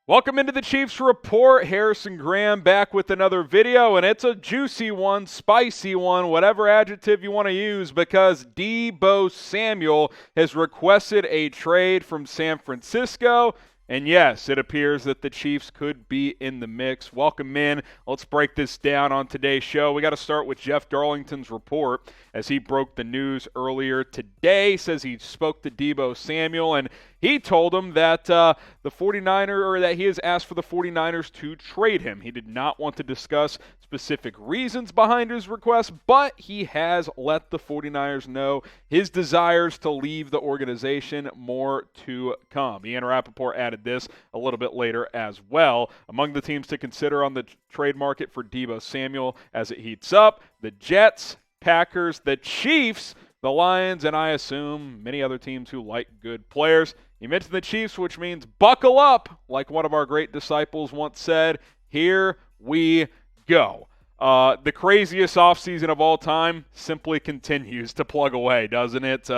Welcome into the Chiefs Report. Harrison Graham back with another video, and it's a juicy one, spicy one, whatever adjective you want to use, because Deebo Samuel has requested a trade from San Francisco. And yes, it appears that the Chiefs could be in the mix. Welcome in. Let's break this down on today's show. We got to start with Jeff Darlington's report as he broke the news earlier today. Says he spoke to Deebo Samuel, and he told him that the 49er, or that he has asked for the 49ers to trade him. He did not want to discuss specific reasons behind his request, but he has let the 49ers know his desires to leave the organization. More to come. Ian Rapoport added this a little bit later as well. Among the teams to consider on the trade market for Deebo Samuel as it heats up, the Jets, Packers, the Chiefs, the Lions, and I assume many other teams who like good players. He mentioned the Chiefs, which means buckle up, like one of our great disciples once said. Here we go. The craziest offseason of all time simply continues to plug away, doesn't it?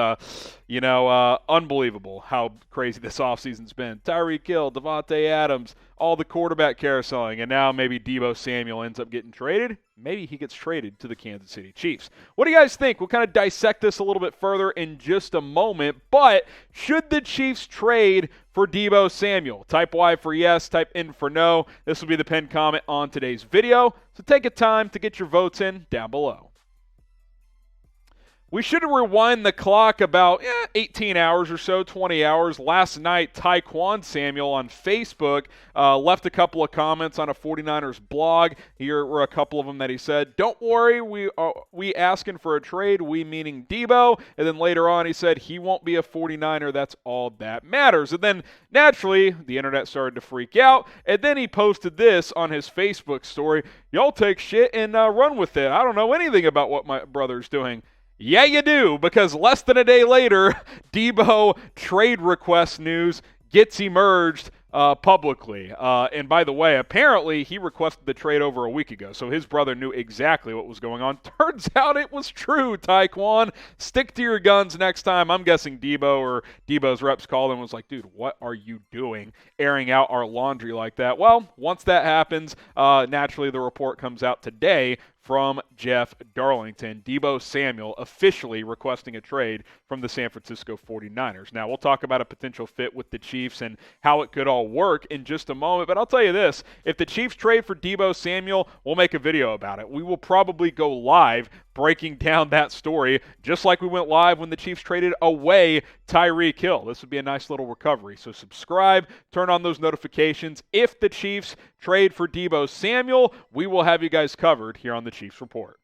Unbelievable how crazy this offseason's been. Tyreek Hill, Devontae Adams, all the quarterback carouseling, and now maybe Deebo Samuel ends up getting traded. Maybe he gets traded to the Kansas City Chiefs. What do you guys think? We'll kind of dissect this a little bit further in just a moment, but should the Chiefs trade for Deebo Samuel? Type Y for yes, type N for no. This will be the pinned comment on today's video, so take a time to get your votes in down below. We should rewind the clock about 18 hours or so, 20 hours. Last night, Tyquan Samuel on Facebook left a couple of comments on a 49ers blog. Here were a couple of them that he said, "Don't worry, we asking for a trade, we meaning Deebo." And then later on he said, "He won't be a 49er, that's all that matters." And then naturally, the internet started to freak out. And then he posted this on his Facebook story, "Y'all take shit and run with it. I don't know anything about what my brother's doing." Yeah, you do, because less than a day later, Deebo trade request news gets emerged publicly. And by the way, apparently he requested the trade over a week ago, so his brother knew exactly what was going on. Turns out it was true, Tyquan. Stick to your guns next time. I'm guessing Deebo or Deebo's reps called and was like, "Dude, what are you doing airing out our laundry like that?" Well, once that happens, naturally the report comes out today from Jeff Darlington. Deebo Samuel officially requesting a trade from the San Francisco 49ers. Now, we'll talk about a potential fit with the Chiefs and how it could all work in just a moment, but I'll tell you this. If the Chiefs trade for Deebo Samuel, we'll make a video about it. We will probably go live breaking down that story, just like we went live when the Chiefs traded away Tyreek Hill. This would be a nice little recovery. So subscribe, turn on those notifications. If the Chiefs trade for Deebo Samuel, we will have you guys covered here on the Chiefs Report.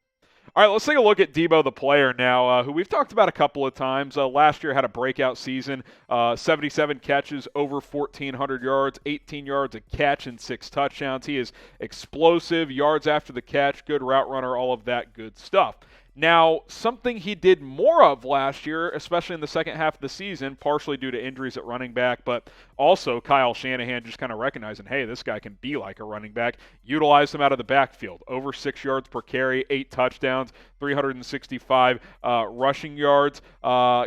All right, let's take a look at Deebo the player now, who we've talked about a couple of times. Last year had a breakout season, 77 catches, over 1,400 yards, 18 yards a catch, and 6 touchdowns. He is explosive, yards after the catch, good route runner, all of that good stuff. Now, something he did more of last year, especially in the second half of the season, partially due to injuries at running back, but also Kyle Shanahan just kind of recognizing, hey, this guy can be like a running back, utilized him out of the backfield. Over 6 yards per carry, 8 touchdowns, 365 rushing yards.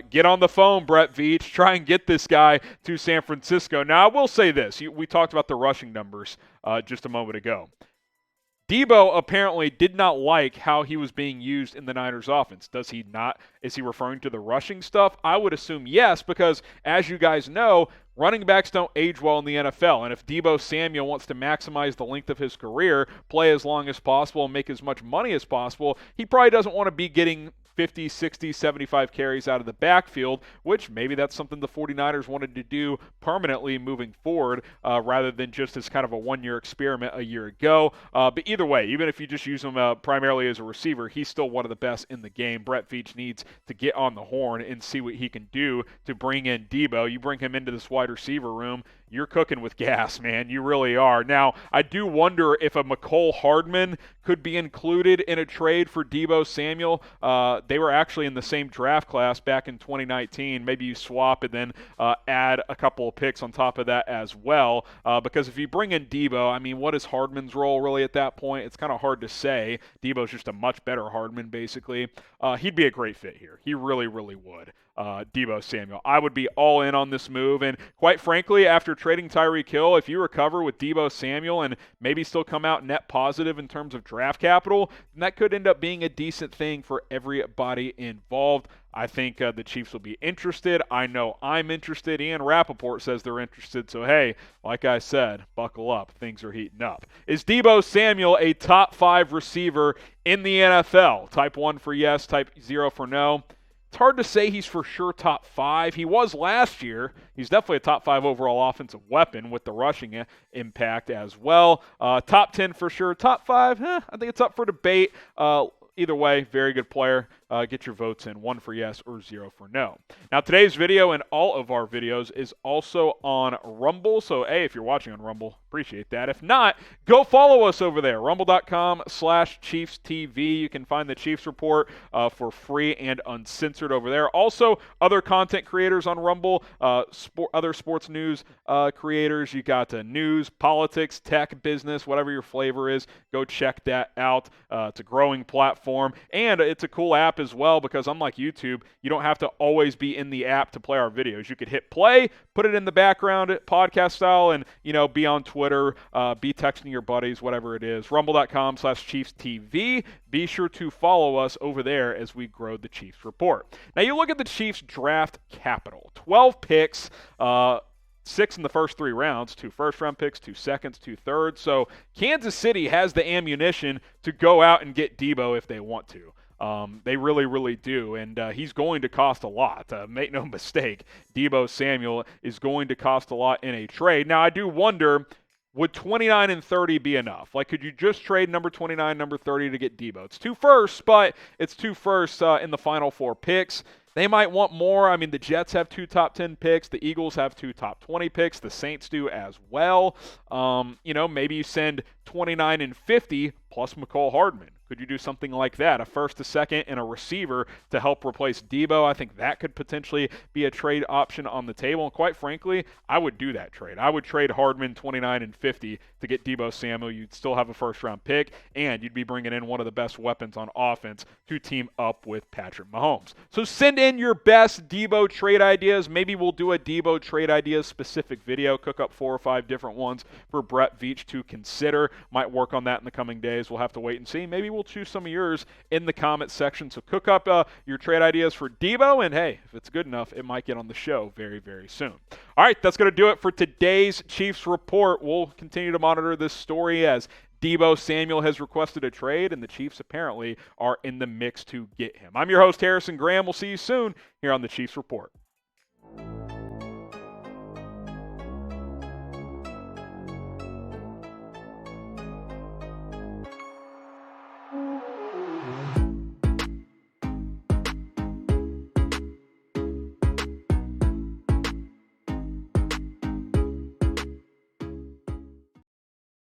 Get on the phone, Brett Veach. Try and get this guy to San Francisco. Now, I will say this. We talked about the rushing numbers just a moment ago. Deebo apparently did not like how he was being used in the Niners offense. Does he not? Is he referring to the rushing stuff? I would assume yes, because as you guys know, running backs don't age well in the NFL. And if Deebo Samuel wants to maximize the length of his career, play as long as possible, and make as much money as possible, he probably doesn't want to be getting 50, 60, 75 carries out of the backfield, which maybe that's something the 49ers wanted to do permanently moving forward rather than just as kind of a one-year experiment a year ago. But either way, even if you just use him primarily as a receiver, he's still one of the best in the game. Brett Veach needs to get on the horn and see what he can do to bring in Deebo. You bring him into this wide receiver room, you're cooking with gas, man. You really are. Now, I do wonder if a McCole Hardman could be included in a trade for Deebo Samuel. They were actually in the same draft class back in 2019. Maybe you swap and then add a couple of picks on top of that as well. Because if you bring in Deebo, I mean, what is Hardman's role really at that point? It's kind of hard to say. Deebo's just a much better Hardman, basically. He'd be a great fit here. He really, really would. Deebo Samuel. I would be all in on this move, and quite frankly, after trading Tyreek Hill, if you recover with Deebo Samuel and maybe still come out net positive in terms of draft capital, then that could end up being a decent thing for everybody involved. I think the Chiefs will be interested. I know I'm interested. Ian Rapoport says they're interested. So, hey, like I said, buckle up. Things are heating up. Is Deebo Samuel a top 5 receiver in the NFL? Type 1 for yes, type 0 for no. It's hard to say he's for sure top 5. He was last year. He's definitely a top 5 overall offensive weapon with the rushing impact as well. Top 10 for sure. Top 5, I think it's up for debate. Either way, very good player. Get your votes in, 1 for yes or 0 for no. Now, today's video and all of our videos is also on Rumble. So, hey, if you're watching on Rumble, appreciate that. If not, go follow us over there, rumble.com/ChiefsTV. You can find the Chiefs Report for free and uncensored over there. Also, other content creators on Rumble, other sports news creators. You got news, politics, tech, business, whatever your flavor is. Go check that out. It's a growing platform, and it's a cool app as well, because unlike YouTube, you don't have to always be in the app to play our videos. You could hit play, put it in the background podcast style, and be on Twitter, be texting your buddies, whatever it is. Rumble.com/ChiefsTV. Be sure to follow us over there as we grow the Chiefs Report. Now, you look at the Chiefs draft capital, 12 picks, 6 in the first 3 rounds, 2 first-round picks, 2 seconds, 2 thirds. So Kansas City has the ammunition to go out and get Deebo if they want to. They really, really do, and he's going to cost a lot. Make no mistake, Deebo Samuel is going to cost a lot in a trade. Now, I do wonder, would 29 and 30 be enough? Like, could you just trade number 29, number 30 to get Deebo? It's 2 firsts, but it's 2 firsts in the final 4 picks. They might want more. I mean, the Jets have 2 top 10 picks. The Eagles have 2 top 20 picks. The Saints do as well. Maybe you send 29 and 50 plus McCole Hardman. Could you do something like that? A first, a second, and a receiver to help replace Deebo? I think that could potentially be a trade option on the table. And quite frankly, I would do that trade. I would trade Hardman 29 and 50 to get Deebo Samuel. You'd still have a first-round pick, and you'd be bringing in one of the best weapons on offense to team up with Patrick Mahomes. So send in your best Deebo trade ideas. Maybe we'll do a Deebo trade ideas specific video, cook up 4 or 5 different ones for Brett Veach to consider. Might work on that in the coming days. We'll have to wait and see. Maybe we'll choose some of yours in the comment section. So cook up your trade ideas for Deebo, and hey, if it's good enough, it might get on the show very, very soon. All right, that's going to do it for today's Chiefs Report. We'll continue to monitor this story as Deebo Samuel has requested a trade, and the Chiefs apparently are in the mix to get him. I'm your host, Harrison Graham. We'll see you soon here on the Chiefs Report.